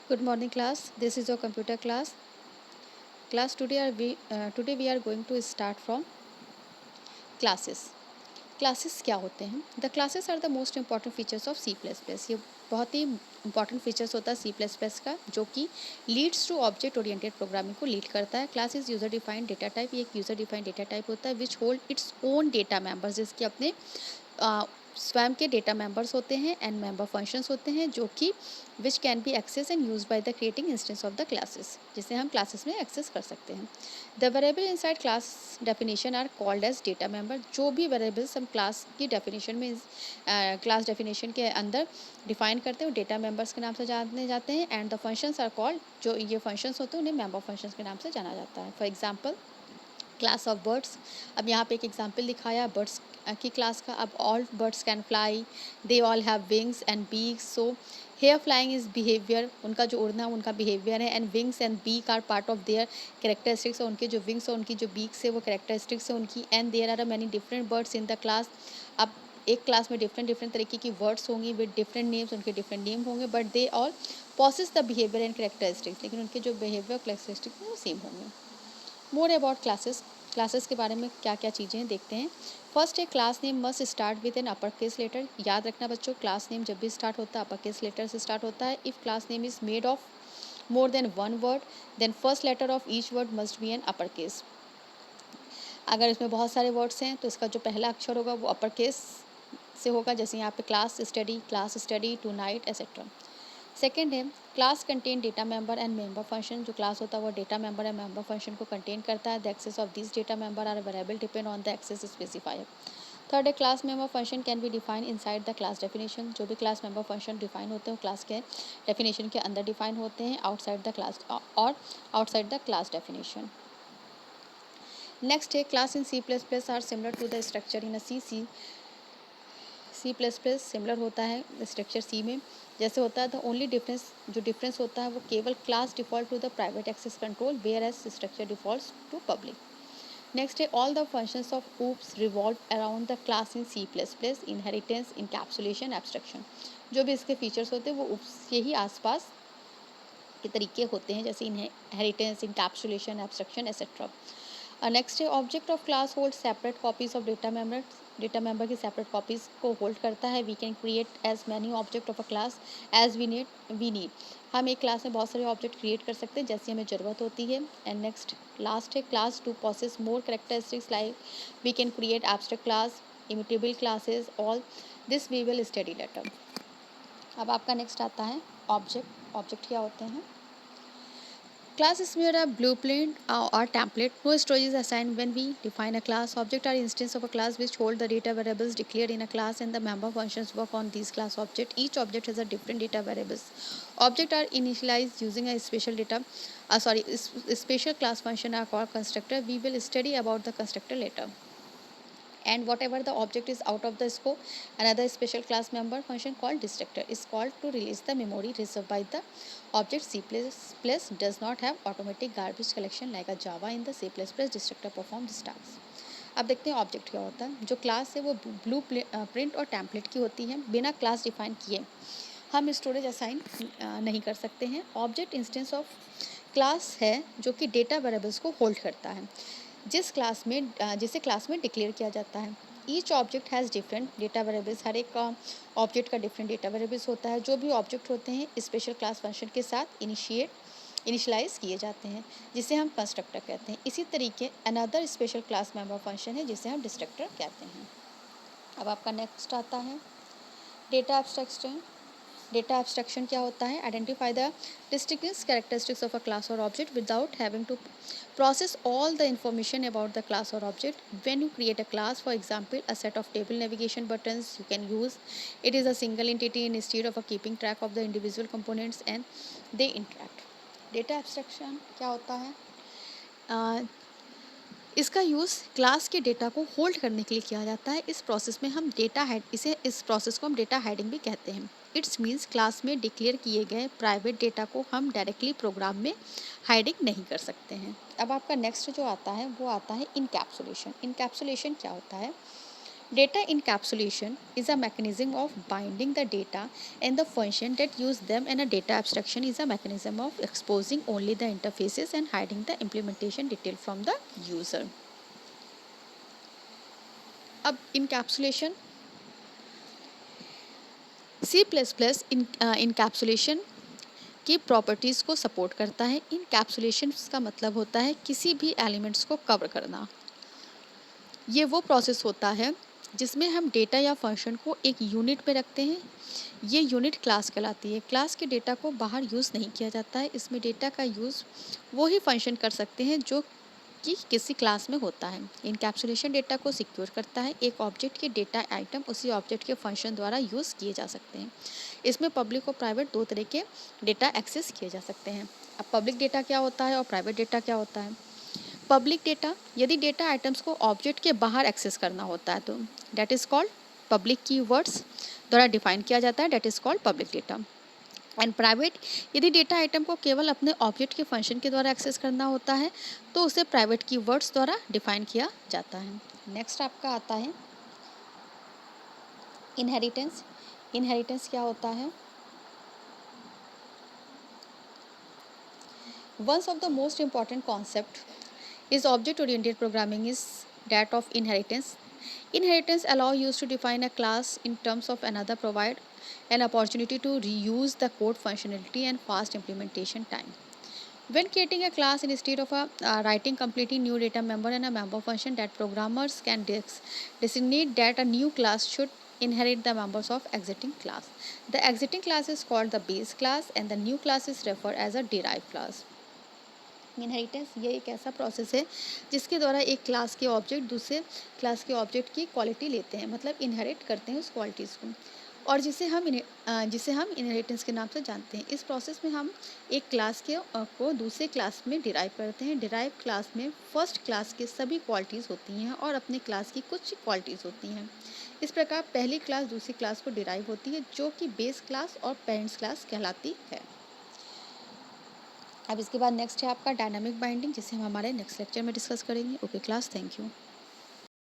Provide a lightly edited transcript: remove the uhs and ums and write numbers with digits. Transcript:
Good morning, class. This is your computer class. Class, today we are going to start from classes. Classes क्या होते हैं? The classes are the most important features of C plus plus. ये बहुत ही important features होता है सी plus plus का, जो कि leads to object oriented programming को लीड करता है। Class is user defined data type. ये एक यूजर डिफाइंड डेटा टाइप होता है which hold its own data members, जिसके अपने स्वयं के डेटा मेंबर्स होते हैं एंड मेंबर फंक्शंस होते हैं, जो कि which can be access and use by the creating instance of the classes, जिसे हम क्लासेस में एक्सेस कर सकते हैं। The variable inside class definition are called as data member. जो भी वेरिएबल्स हम क्लास की डेफिनेशन में क्लास डेफिनेशन के अंदर डिफाइन करते हैं वो डेटा मेंबर्स के नाम से जाने जाते हैं। And the functions are called, जो ये फंक्शंस होते हैं उन्हें मेंबर फंक्शंस के नाम से जाना जाता है। For example class of birds. अब यहाँ पे एक एग्जाम्पल दिखाया बर्ड्स की क्लास का। अब all birds can fly, they all have wings and beaks. So here flying is behaviour, उनका जो उड़ना है उनका बिहेवियर है। And wings and beak are part of their characteristics, और उनके जो विंग्स और उनकी जो बीक्स है वो कैरेक्टरिस्टिक्स है उनकी। And there are many different birds in the class. अब एक क्लास में डिफरेंट डिफरेंट तरीके की वर्ड्स होंगी विद डिफरेंट नेम्स, उनके डिफरेंट नेम होंगे, but they all possesses the behaviour and characteristics, लेकिन उनके जो बिहेवियर कैरेक्टरिस्टिक्स हैं वो सेम होंगे। More about classes. क्लासेस के बारे में क्या क्या चीज़ें हैं देखते हैं। फर्स्ट है class name must start with an upper case letter. याद रखना बच्चों, क्लास नेम जब भी स्टार्ट होता है अपर केस लेटर से स्टार्ट होता है। If class name is made of more than one word, then first letter of each word must be an upper case. अगर इसमें बहुत सारे वर्ड्स हैं तो इसका जो पहला अक्षर होगा वो अपर केस से होगा, जैसे यहाँ पे class study, tonight etcetera. Second है class contain data member and member function. जो क्लास होता है वो data member and member function को कंटेन करता है। The access of this data member are variable depend on the access specifier. Third है class member function can be define inside the class definition. जो भी class member function define होते हैं class के definition के अंदर डिफाइन होते हैं, आउटसाइड द क्लास और outside the class definition. Next है class in C plus plus are similar to the structure in C plus plus similar होता है स्ट्रक्चर सी में जैसे होता है। द ओनली डिफरेंस, जो डिफरेंस होता है वो केवल class default to the private access control, whereas structure default to public. Next है all the functions of oops revolve around the class in C plus plus, inheritance, encapsulation, abstraction. जो भी इसके features होते हैं वो oops के ही आसपास के तरीके होते हैं, जैसे inheritance, encapsulation, abstraction etcetera. Next है object of class hold separate copies of data member. Data member की सेपरेट कॉपीज को होल्ड करता है। We can create as many object of a class as we need. हम एक class में बहुत सारे ऑब्जेक्ट क्रिएट कर सकते हैं जैसी हमें ज़रूरत होती है। एंड नेक्स्ट लास्ट है class to process more characteristics like we can create abstract class, immutable classes, all this we will study later. अब आपका नेक्स्ट आता है ऑब्जेक्ट। ऑब्जेक्ट क्या होते हैं? Class is mere a blueprint or template. No storage is assigned when we define a class. Object are instance of a class which hold the data variables declared in a class, and the member functions work on these class object. Each object has a different data variables. Object are initialized using a special class function are called constructor. We will study about the constructor later. And whatever the object is out of the scope, another special class member function called destructor is called to release the memory reserved by the object. C++ does not have automatic garbage collection like a Java. In the C++ destructor perform this task. अब देखते हैं object क्या होता है। जो class है वो blue print और टेम्पलेट की होती है। बिना क्लास डिफाइन किए हम स्टोरेज असाइन नहीं कर सकते हैं। ऑब्जेक्ट इंस्टेंस ऑफ क्लास है जो कि डेटा वेरिएबल्स को होल्ड करता है जिसे क्लास में डिक्लेयर किया जाता है। Each object has different data variables. हर एक का ऑब्जेक्ट का डिफरेंट डेटा वेरिएबल्स होता है। जो भी ऑब्जेक्ट होते हैं स्पेशल क्लास फंक्शन के साथ इनिशियलाइज किए जाते हैं, जिसे हम कंस्ट्रक्टर कहते हैं। इसी तरीके another special class member function है जिसे हम डिस्ट्रक्टर कहते हैं। अब आपका नेक्स्ट आता है डेटा एब्स्ट्रैक्शन। डेटा एब्स्ट्रैक्शन क्या होता है? Identify the distinctive characteristics of a class और object without having to process all the information about the class or object. When you create a class, for example a set of table navigation buttons, you can use it is a single entity instead of a keeping track of the individual components and they interact. Data abstraction क्या होता है? इसका use class के data को hold करने के लिए किया जाता है। इस प्रोसेस में हम इस प्रोसेस को हम डेटा हेडिंग भी कहते हैं। इट्स मीन्स क्लास में डिक्लेयर किए गए प्राइवेट डेटा को हम डायरेक्टली प्रोग्राम में हाइडिंग नहीं कर सकते हैं। अब आपका नेक्स्ट जो आता है वो आता है इनकैप्सुलेशन। इनकैप्सुलेशन क्या होता है? Data encapsulation is a mechanism of binding the data and the function that use them, and a data abstraction is a mechanism of exposing only the interfaces and hiding the implementation detail from the user. अब encapsulation, C++ encapsulation की properties को support करता है। Encapsulation का मतलब होता है किसी भी एलिमेंट्स को कवर करना। ये वो प्रोसेस होता है जिसमें हम डेटा या फंक्शन को एक यूनिट में रखते हैं। ये यूनिट क्लास कहलाती है। क्लास के डेटा को बाहर यूज़ नहीं किया जाता है। इसमें डेटा का यूज़ वो ही फंक्शन कर सकते हैं जो कि किसी क्लास में होता है। इनकैप्सुलेशन डेटा को सिक्योर करता है। एक ऑब्जेक्ट के डेटा आइटम उसी ऑब्जेक्ट के फंक्शन द्वारा यूज़ किए जा सकते हैं। इसमें पब्लिक और प्राइवेट दो तरह के डेटा एक्सेस किए जा सकते हैं। अब पब्लिक डेटा क्या होता है और प्राइवेट डेटा क्या होता है? पब्लिक डेटा, यदि डेटा आइटम्स को ऑब्जेक्ट के बाहर एक्सेस करना होता है तो that is called public keywords द्वारा डिफाइन किया जाता है, that is called public data. And private, यदि डेटा आइटम को केवल अपने ऑब्जेक्ट के फंक्शन के द्वारा एक्सेस करना होता है तो उसे प्राइवेट कीवर्ड्स द्वारा डिफाइन किया जाता है। नेक्स्ट आपका आता है इनहेरिटेंस। इनहेरिटेंस क्या होता है? One of the most important concept is object-oriented programming is that of inheritance. Inheritance allow you to define a class in terms of another, provide an opportunity to reuse the code functionality and fast implementation time. When creating a class, instead of writing completely new data member and a member function, that programmers can designate that a new class should inherit the members of exiting class. The exiting class is called the base class and the new class is referred as a derived class. Inheritance ये एक ऐसा process है जिसके द्वारा एक class के object दूसरे class के ऑब्जेक्ट की क्वालिटी लेते हैं, मतलब इनहेरिट करते हैं उस क्वालिटीज़ को, और जिसे हम इनहेरिटेंस के नाम से जानते हैं। इस प्रोसेस में हम एक क्लास के को दूसरे क्लास में डिराइव करते हैं। डिराइव क्लास में फर्स्ट क्लास के सभी क्वालिटीज़ होती हैं और अपने क्लास की कुछ क्वालिटीज़ होती हैं। इस प्रकार पहली क्लास दूसरी क्लास को डिराइव होती है जो कि बेस क्लास और पेरेंट्स क्लास कहलाती है। अब इसके बाद नेक्स्ट है आपका डायनामिक बाइंडिंग, जिसे हम हमारे नेक्स्ट लेक्चर में डिस्कस करेंगे। Okay class, thank you.